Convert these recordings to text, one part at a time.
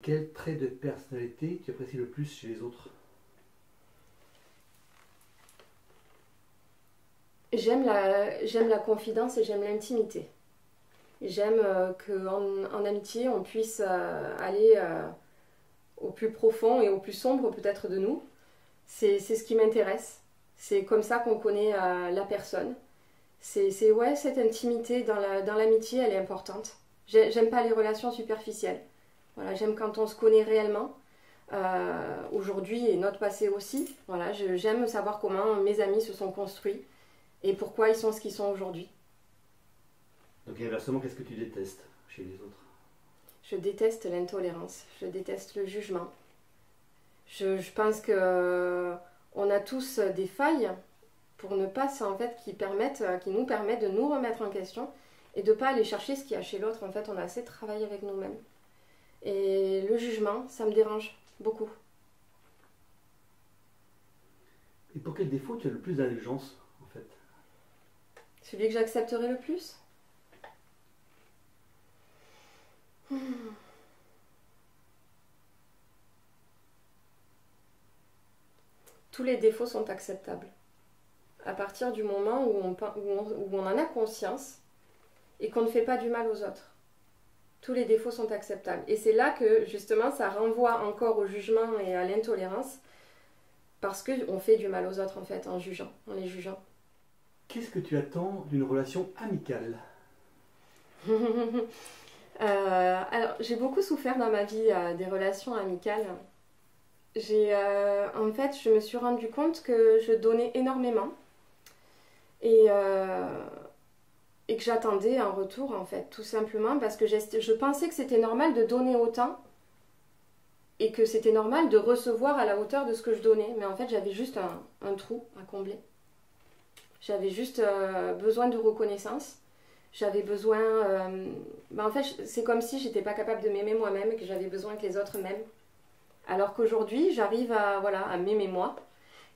Quel trait de personnalité tu apprécies le plus chez les autres? J'aime la confidence et j'aime l'intimité. J'aime qu'en amitié, on puisse aller au plus profond et au plus sombre peut-être de nous. C'est ce qui m'intéresse. C'est comme ça qu'on connaît la personne. Ouais, cette intimité dans l'amitié, elle est importante. J'aime pas les relations superficielles. Voilà, j'aime quand on se connaît réellement. Aujourd'hui et notre passé aussi. Voilà, j'aime savoir comment mes amis se sont construits et pourquoi ils sont ce qu'ils sont aujourd'hui. Donc inversement, qu'est-ce que tu détestes chez les autres? Je déteste l'intolérance, je déteste le jugement. Je pense que on a tous des failles pour ne pas, en fait, qui nous permettent de nous remettre en question et de ne pas aller chercher ce qu'il y a chez l'autre. En fait, on a assez de travail avec nous-mêmes. Et le jugement, ça me dérange beaucoup. Et pour quel défaut tu as le plus d'indulgence, en fait? Celui que j'accepterai le plus? Tous les défauts sont acceptables. À partir du moment où on en a conscience et qu'on ne fait pas du mal aux autres. Tous les défauts sont acceptables. Et c'est là que, justement, ça renvoie encore au jugement et à l'intolérance, parce qu'on fait du mal aux autres, en fait, en les jugeant. Qu'est-ce que tu attends d'une relation amicale? Alors, j'ai beaucoup souffert dans ma vie des relations amicales. En fait, je me suis rendu compte que je donnais énormément et que j'attendais un retour, en fait, tout simplement parce que je pensais que c'était normal de donner autant et que c'était normal de recevoir à la hauteur de ce que je donnais. Mais en fait, j'avais juste un trou à combler. J'avais juste besoin de reconnaissance. J'avais besoin... en fait, c'est comme si j'étais pas capable de m'aimer moi-même et que j'avais besoin que les autres m'aiment. Alors qu'aujourd'hui, j'arrive à m'aimer moi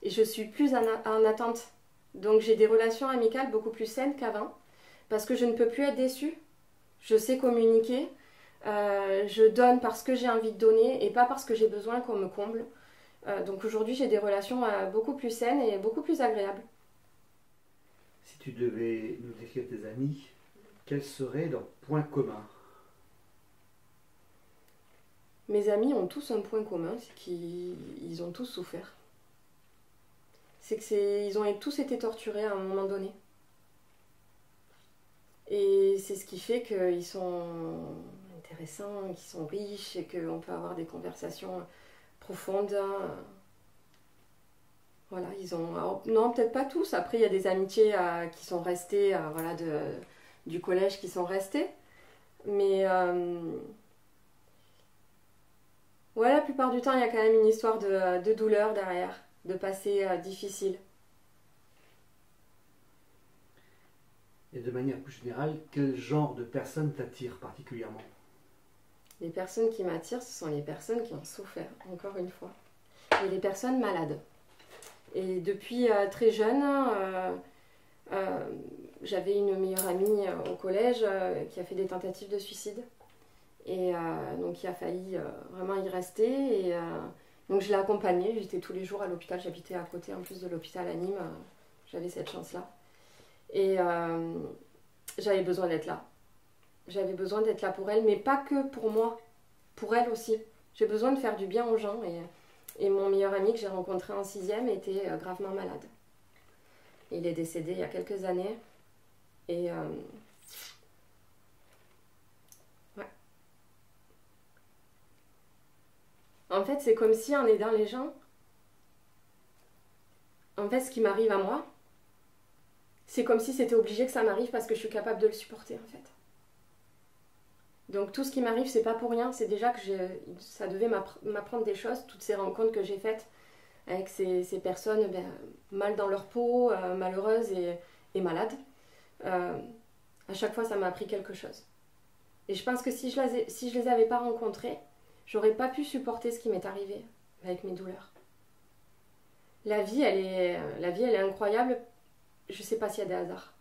et je suis plus en attente. Donc j'ai des relations amicales beaucoup plus saines qu'avant parce que je ne peux plus être déçue. Je sais communiquer, je donne parce que j'ai envie de donner et pas parce que j'ai besoin qu'on me comble. Donc aujourd'hui, j'ai des relations beaucoup plus saines et beaucoup plus agréables. Si tu devais nous décrire tes amis, quels seraient leurs points communs? Mes amis ont tous un point commun, c'est qu'ils ont tous souffert. Ils ont tous été torturés à un moment donné. Et c'est ce qui fait qu'ils sont intéressants, qu'ils sont riches et qu'on peut avoir des conversations profondes. Voilà, alors, non, peut-être pas tous. Après, il y a des amitiés qui sont restées, voilà, du collège qui sont restées. Mais ouais, la plupart du temps, il y a quand même une histoire de douleur derrière, de passé difficile. Et de manière plus générale, quel genre de personnes t'attire particulièrement? Les personnes qui m'attirent, ce sont les personnes qui ont souffert, encore une fois. Et les personnes malades. Et depuis très jeune, j'avais une meilleure amie au collège qui a fait des tentatives de suicide. Et donc il a failli vraiment y rester. Et donc je l'ai accompagnée, j'étais tous les jours à l'hôpital, j'habitais à côté en plus de l'hôpital à Nîmes, j'avais cette chance-là. Et j'avais besoin d'être là. J'avais besoin d'être là pour elle, mais pas que pour moi, pour elle aussi. J'ai besoin de faire du bien aux gens. Et mon meilleur ami que j'ai rencontré en 6e était gravement malade. Il est décédé il y a quelques années. Et ouais. En fait, c'est comme si en aidant les gens, en fait, ce qui m'arrive à moi, c'est comme si c'était obligé que ça m'arrive parce que je suis capable de le supporter, en fait. Donc tout ce qui m'arrive, c'est pas pour rien, c'est déjà que ça devait m'apprendre des choses, toutes ces rencontres que j'ai faites avec ces personnes mal dans leur peau, malheureuses et malades. À chaque fois, ça m'a appris quelque chose. Et je pense que si je les avais pas rencontrées, j'aurais pas pu supporter ce qui m'est arrivé avec mes douleurs. La vie, elle est incroyable. Je sais pas s'il y a des hasards.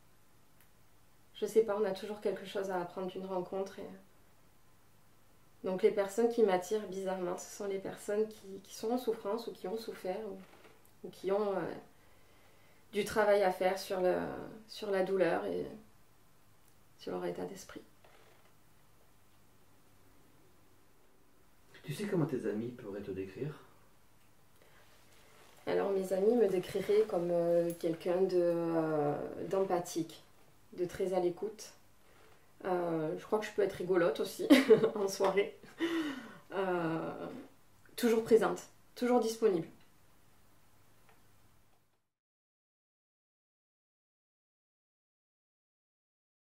Je sais pas, on a toujours quelque chose à apprendre d'une rencontre. Donc les personnes qui m'attirent bizarrement, ce sont les personnes qui sont en souffrance ou qui ont souffert ou qui ont du travail à faire sur la douleur et sur leur état d'esprit. Tu sais comment tes amis pourraient te décrire? Alors mes amis me décriraient comme quelqu'un d'empathique, de très à l'écoute. Je crois que je peux être rigolote aussi en soirée. Toujours présente, toujours disponible.